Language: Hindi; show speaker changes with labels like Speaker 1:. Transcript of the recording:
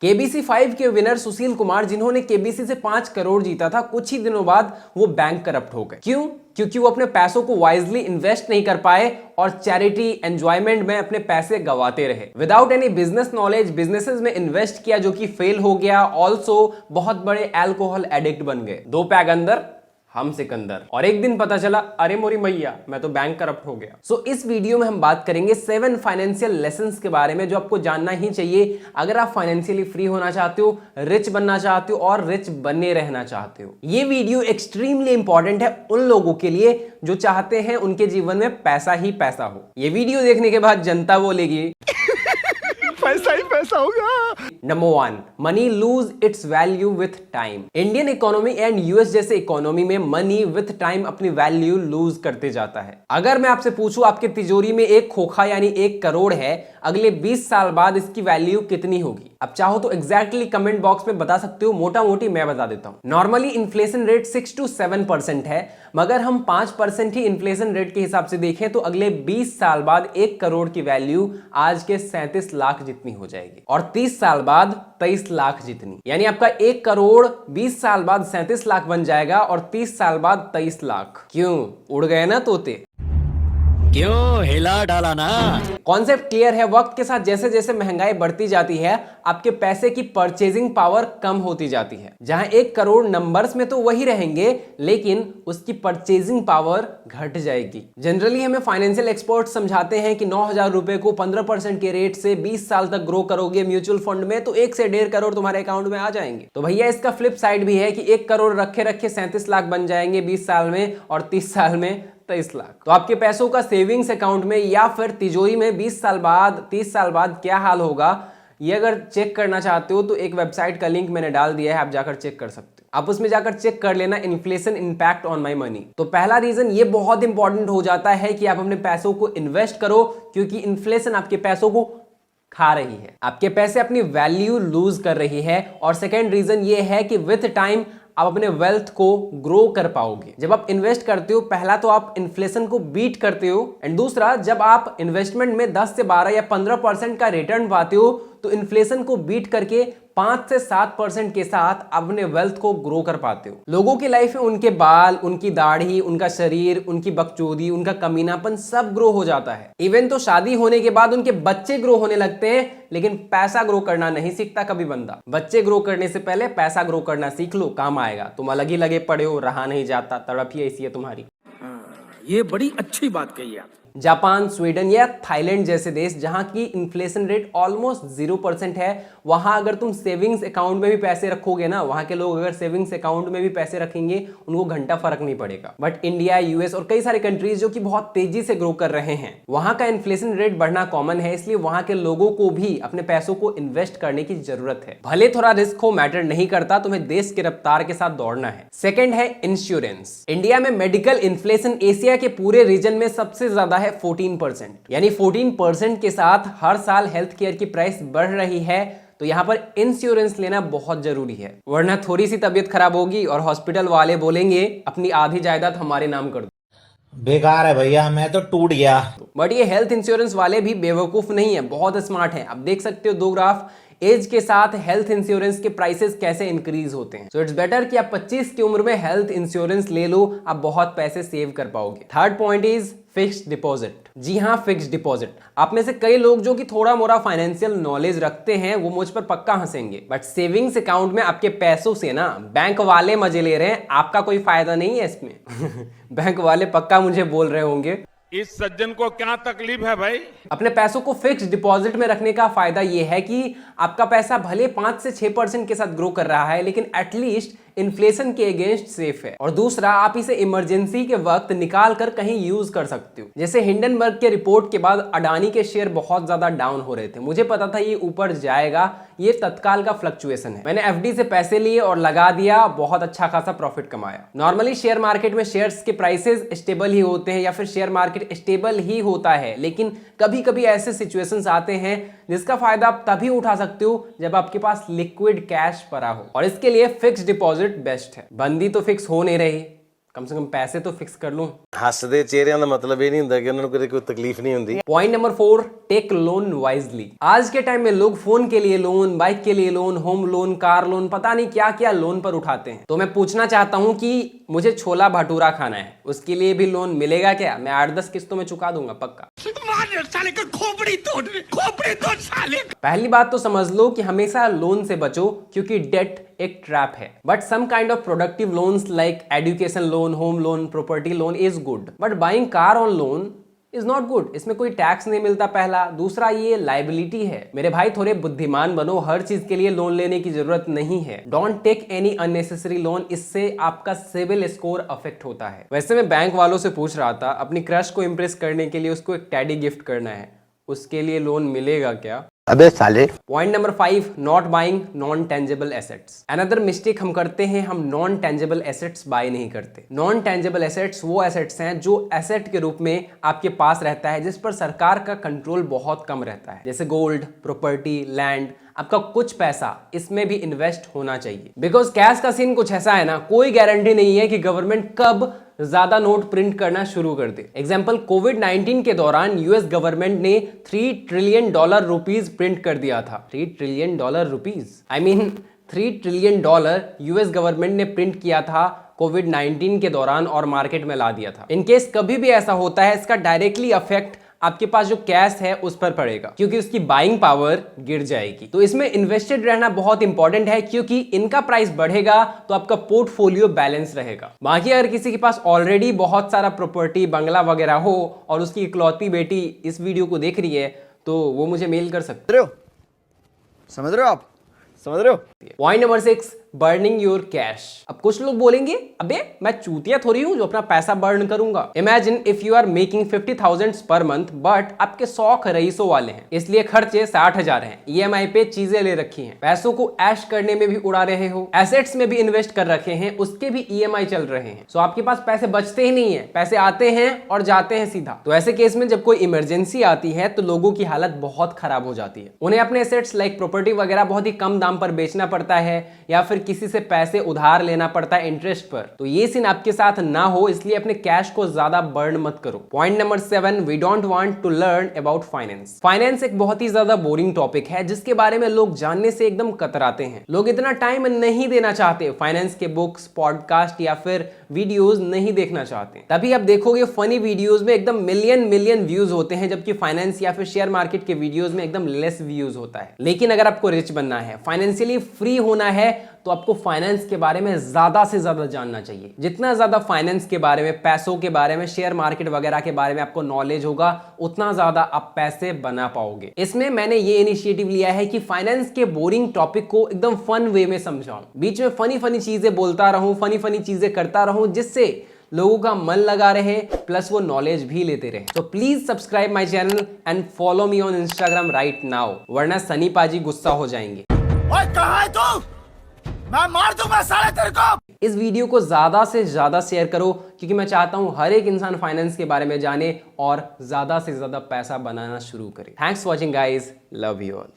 Speaker 1: केबीसी 5 के विनर सुशील कुमार, जिन्होंने केबीसी से 5 करोड़ जीता था, कुछ ही दिनों बाद वो बैंक करप्ट हो गए। क्यों? क्योंकि वो अपने पैसों को वाइजली इन्वेस्ट नहीं कर पाए और चैरिटी एंजॉयमेंट में अपने पैसे गवाते रहे। Without any business knowledge businesses में इन्वेस्ट किया जो कि फेल हो गया। ऑल्सो बहुत बड़े अल्कोहल एडिक्ट बन गए। 2 पैग अंदर हम सिकंदर, और एक दिन पता चला अरे मोरी मैया मैं तो बैंक करप्ट हो गया। सो इस वीडियो में हम बात करेंगे 7 फाइनेंशियल लेसन्स के बारे में जो आपको जानना ही चाहिए अगर आप फाइनेंशियली फ्री होना चाहते हो, रिच बनना चाहते हो और रिच बने रहना चाहते हो। ये वीडियो एक्सट्रीमली इंपॉर्टेंट है उन लोगों के लिए जो चाहते हैं उनके जीवन में पैसा ही पैसा हो। ये वीडियो देखने के बाद जनता बोलेगी पैसा ही पैसा होगा। Number 1, money lose its value with time. Indian economy and US जैसे इकोनॉमी में मनी विथ टाइम अपनी वैल्यू लूज करते जाता है। अगर मैं आपसे पूछूं आपके तिजोरी में एक खोखा यानी 1 करोड़ है, अगले 20 साल बाद इसकी वैल्यू कितनी होगी? अब चाहो तो एग्जैक्टली कमेंट बॉक्स में बता सकते हो, मोटा मोटी मैं बता देता हूं। नॉर्मली इन्फ्लेशन रेट 6 to 7% है, मगर हम 5% ही इन्फ्लेशन रेट के हिसाब से देखें तो अगले 20 साल बाद 1 करोड़ की वैल्यू आज के 37 लाख जितनी हो जाएगी और 30 साल बाद 23 लाख जितनी। यानी आपका 1 करोड़ 20 साल बाद 37 लाख बन जाएगा और 30 साल बाद 23 लाख। क्यों उड़ गए ना तोते?
Speaker 2: क्यों हिला डाला ना?
Speaker 1: कॉन्सेप्ट क्लियर है। वक्त के साथ जैसे जैसे महंगाई बढ़ती जाती है आपके पैसे की परचेजिंग पावर कम होती जाती है। जहां 1 करोड़ नंबर्स में तो वही रहेंगे लेकिन उसकी परचेजिंग पावर घट जाएगी। जनरली हमें फाइनेंशियल एक्सपर्ट समझाते हैं कि 9,000 रुपए को 15% के रेट से 20 साल तक ग्रो करोगे म्यूचुअल फंड में तो 1 से 1.5 करोड़ तुम्हारे अकाउंट में आ जाएंगे। तो भैया इसका फ्लिप साइड भी है कि 1 करोड़ रखे रखे 37 लाख बन जाएंगे 20 साल में और 30 साल में 23 लाख। तो आपके पैसों का सेविंग्स अकाउंट में या फिर तिजोरी में 20 साल बाद 30 साल बाद क्या हाल होगा, ये अगर चेक करना चाहते हो तो एक वेबसाइट का लिंक मैंने डाल दिया है, आप जाकर चेक कर सकते हो। आप उसमें जाकर चेक कर लेना inflation impact on my money. तो पहला रीजन ये बहुत इंपॉर्टेंट हो जाता है कि आप अपने पैसों को इन्वेस्ट करो, क्योंकि इन्फ्लेशन आपके पैसों को खा रही है, आपके पैसे अपनी वैल्यू लूज कर रही है। और सेकेंड रीजन ये है कि विथ टाइम आप अपने वेल्थ को ग्रो कर पाओगे। जब आप इन्वेस्ट करते हो, पहला तो आप इन्फ्लेशन को बीट करते हो एंड दूसरा जब आप इन्वेस्टमेंट में 10 से 12 या 15% का रिटर्न पाते हो तो इन्फ्लेशन को बीट करके 5 से 7% के साथ अपने वेल्थ को ग्रो कर पाते हो। लोगों की लाइफ में उनके बाल, उनकी दाढ़ी, उनका शरीर, उनकी बकचोदी, उनका कमीनापन सब ग्रो हो जाता है। इवन तो शादी होने के बाद उनके बच्चे ग्रो होने लगते हैं, लेकिन पैसा ग्रो करना नहीं सीखता कभी बंदा। बच्चे ग्रो करने से पहले पैसा ग्रो करना सीख लो, काम आएगा। तुम अलग ही लगे पड़े हो, रहा नहीं जाता, तड़प ही ऐसी है तुम्हारी।
Speaker 2: ये बड़ी अच्छी बात कही आप।
Speaker 1: जापान, स्वीडन या थाईलैंड जैसे देश जहां की इन्फ्लेशन रेट ऑलमोस्ट 0% है, वहां अगर तुम सेविंग्स अकाउंट में भी पैसे रखोगे ना, वहां के लोग अगर सेविंग्स अकाउंट में भी पैसे रखेंगे उनको घंटा फर्क नहीं पड़ेगा। बट इंडिया, यूएस और कई सारे कंट्रीज जो कि बहुत तेजी से ग्रो कर रहे हैं, वहां का इन्फ्लेशन रेट बढ़ना कॉमन है, इसलिए वहां के लोगों को भी अपने पैसों को इन्वेस्ट करने की जरूरत है। भले थोड़ा रिस्क हो, मैटर नहीं करता, तुम्हें देश की रफ्तार के साथ दौड़ना है। सेकेंड है इंश्योरेंस। इंडिया में मेडिकल इन्फ्लेशन एशिया के पूरे रीजन में सबसे ज्यादा है 14%। यानी 14% के साथ हर साल हेल्थ केयर की प्राइस बढ़ रही है। तो यहां पर इंश्योरेंस लेना बहुत जरूरी है, वरना थोड़ी सी तबीयत खराब होगी और हॉस्पिटल वाले बोलेंगे अपनी आधी जायदाद हमारे नाम कर दो।
Speaker 3: बेकार है भैया, मैं तो टूट गया।
Speaker 1: बट ये हेल्थ इंश्योरेंस वाले भी बेवकूफ नहीं है, बहुत स्मार्ट हैं। आप देख सकते हो 2 ग्राफ, एज के साथ हेल्थ इंश्योरेंस के प्राइसेस कैसे इंक्रीज होते हैं। सो इट्स बेटर कि आप 25 की उम्र में हेल्थ इंश्योरेंस ले लो, आप बहुत पैसे सेव कर पाओगे। Third point is fixed deposit. जी हाँ, फिक्स्ड डिपॉजिट। आप में से कई लोग जो कि थोड़ा मोड़ा फाइनेंशियल नॉलेज रखते हैं वो मुझ पर पक्का हंसेंगे, बट सेविंग्स अकाउंट में आपके पैसों से ना बैंक वाले मजे ले रहे हैं, आपका कोई फायदा नहीं है इसमें। बैंक वाले पक्का मुझे बोल रहे होंगे
Speaker 4: इस सज्जन को क्या तकलीफ है भाई।
Speaker 1: अपने पैसों को फिक्स्ड डिपॉजिट में रखने का फायदा यह है कि आपका पैसा भले 5 से 6% के साथ ग्रो कर रहा है, लेकिन एटलीस्ट इन्फ्लेशन के अगेंस्ट सेफ है। और दूसरा, आप इसे इमरजेंसी के वक्त निकाल कर कहीं यूज कर सकते हो। जैसे हिंडनबर्ग के रिपोर्ट के बाद अडानी के शेयर बहुत ज्यादा डाउन हो रहे थे, मुझे पता था ये ऊपर जाएगा, ये तत्काल का फ्लक्चुएशन है। मैंने एफडी से पैसे लिए और लगा दिया, बहुत अच्छा खासा प्रॉफिट कमाया। नॉर्मली शेयर मार्केट में शेयर्स के प्राइसेस स्टेबल ही होते हैं या फिर शेयर मार्केट स्टेबल ही होता है, लेकिन कभी कभी ऐसे सिचुएशंस आते हैं जिसका फायदा आप तभी उठा सकते हो जब आपके पास लिक्विड कैश पड़ा हो, और इसके लिए फिक्स्ड डिपॉजिट बेस्ट है। बंदी तो फिक्स हो नहीं रही, कम से कम पैसे तो फिक्स कर लूं।
Speaker 5: ਹੱਸਦੇ ਚਿਹਰਿਆਂ ਦਾ ਮਤਲਬ ਇਹ ਨਹੀਂ ਹੁੰਦਾ ਕਿ ਉਹਨਾਂ ਨੂੰ ਕਦੇ ਕੋਈ ਤਕਲੀਫ नहीं ਹੁੰਦੀ।
Speaker 1: Point number 4, take loan wisely. आज के टाइम में लोग फोन के लिए लोन, बाइक के लिए loan, home loan, car loan, पता नहीं क्या क्या लोन पर उठाते हैं। तो मैं पूछना चाहता हूं कि मुझे छोला भटूरा खाना है, उसके लिए भी लोन मिलेगा क्या? मैं 8-10 किस्तों में चुका दूंगा पक्का। पहली बात तो समझ लो कि हमेशा लोन से बचो, क्योंकि डेट एक ट्रैप है। But some kind of productive loans like education loan, home loan, property loan is good, but buying car on loan is not good. इसमें कोई टैक्स नहीं मिलता, पहला। दूसरा, ये लाइबिलिटी है। मेरे भाई थोड़े बुद्धिमान बनो, हर चीज के लिए लोन लेने की जरूरत नहीं है। Don't take any unnecessary loan, इससे आपका सिविल स्कोर अफेक्ट होता है। वैसे मैं बैंक वालों से पूछ रहा था, अपनी क्रश को इंप्रेस करने के लिए उसको एक टैडी गिफ्ट करना है, उसके लिए लोन मिलेगा क्या?
Speaker 6: अबे साले।
Speaker 1: Point number 5, not buying non tangible assets. Another mistake हम करते हैं, हम नॉन टेंजेबल एसेट्स बाय नहीं करते। नॉन टेंजेबल एसेट्स वो एसेट्स हैं जो एसेट के रूप में आपके पास रहता है, जिस पर सरकार का कंट्रोल बहुत कम रहता है, जैसे गोल्ड, प्रॉपर्टी, लैंड। आपका कुछ पैसा इसमें भी इन्वेस्ट होना चाहिए, बिकॉज कैश का सीन कुछ ऐसा है ना, कोई गारंटी नहीं है कि गवर्नमेंट कब ज्यादा नोट प्रिंट करना शुरू कर दे। एग्जाम्पल, कोविड-19 के दौरान यूएस गवर्नमेंट ने $3 ट्रिलियन रुपीज प्रिंट कर दिया था। $3 trillion rupees, I mean $3 trillion US government ने प्रिंट किया था कोविड-19 के दौरान और मार्केट में ला दिया था। इनकेस कभी भी ऐसा होता है, इसका डायरेक्टली अफेक्ट आपके पास जो कैश है उस पर पड़ेगा, क्योंकि उसकी बाइंग पावर गिर जाएगी। तो इसमें इन्वेस्टेड रहना बहुत इंपॉर्टेंट है, क्योंकि इनका प्राइस बढ़ेगा तो आपका पोर्टफोलियो बैलेंस रहेगा। बाकी अगर किसी के पास ऑलरेडी बहुत सारा प्रॉपर्टी, बंगला वगैरह हो और उसकी इकलौती बेटी इस वीडियो को देख रही है, तो वो मुझे मेल कर सकते हो।
Speaker 6: समझ रहे हो आप? समझ रहे हो?
Speaker 1: Point number 6, burning your cash. अब कुछ लोग बोलेंगे, अबे मैं चूतिया थोड़ी हूं जो अपना पैसा बर्न करूंगा। Imagine if you are making 50,000 per month, but आपके शौक रईसों वाले हैं, इसलिए खर्चे 60,000 हैं। ईएमआई पे चीजें ले रखी हैं, पैसों को ऐश करने में भी उड़ा रहे हो, एसेट्स में भी इन्वेस्ट कर रखे हैं, उसके भी ईएमआई चल रहे हैं। सो आपके पास पैसे बचते ही नहीं है, पैसे आते हैं और जाते हैं सीधा। तो ऐसे केस में जब कोई इमरजेंसी आती है तो लोगों की हालत बहुत खराब हो जाती है। उन्हें अपने एसेट्स लाइक प्रॉपर्टी वगैरह बहुत ही कम दाम पर बेचना पड़ता है, या फिर किसी से पैसे उधार लेना पड़ता है इंटरेस्ट पर। तो ये सीन आपके साथ ना हो, इसलिए अपने कैश को ज्यादा बर्न मत करो। Point number 7, we don't want to learn about finance. Finance एक बहुत ही ज्यादा बोरिंग टॉपिक है, जिसके बारे में लोग जानने से एकदम कतराते हैं। लोग इतना टाइम नहीं देना चाहते, फाइनेंस के बुक्स, पॉडकास्ट या फिर वीडियोस नहीं देखना चाहते। तभी आप देखोगे फनी वीडियोस में एकदम मिलियन व्यूज होते हैं, जबकि फाइनेंस या फिर शेयर मार्केट के वीडियोस में एकदम लेस व्यूज होता है। लेकिन अगर आपको रिच बनना है, फाइनेंशियली फ्री होना है, तो आपको फाइनेंस के बारे में ज्यादा से ज्यादा जानना चाहिए। जितना ज्यादा फाइनेंस के बारे में, पैसों के बारे में, शेयर मार्केट वगैरह के बारे में आपको नॉलेज होगा, उतना ज्यादा आप पैसे बना पाओगे। इसमें मैंने ये इनिशिएटिव लिया है कि फाइनेंस के बोरिंग टॉपिक को एकदम फन वे में समझाऊं, बीच में फनी चीजें बोलता रहूं, फनी चीजें करता रहूं, जिससे लोगों का मन लगा रहे, प्लस वो नॉलेज भी लेते रहे। तो please subscribe my channel and follow me on Instagram right now, वरना सनी पाजी गुस्सा हो जाएंगे।
Speaker 6: ओए कहां है तू? मैं मार दूंगा साले तेरे को।
Speaker 1: इस वीडियो को ज्यादा से ज्यादा शेयर करो, क्योंकि मैं चाहता हूं हर एक इंसान फाइनेंस के बारे में जाने और ज्यादा से ज्यादा पैसा बनाना शुरू करे। Thanks for watching guys, love you all.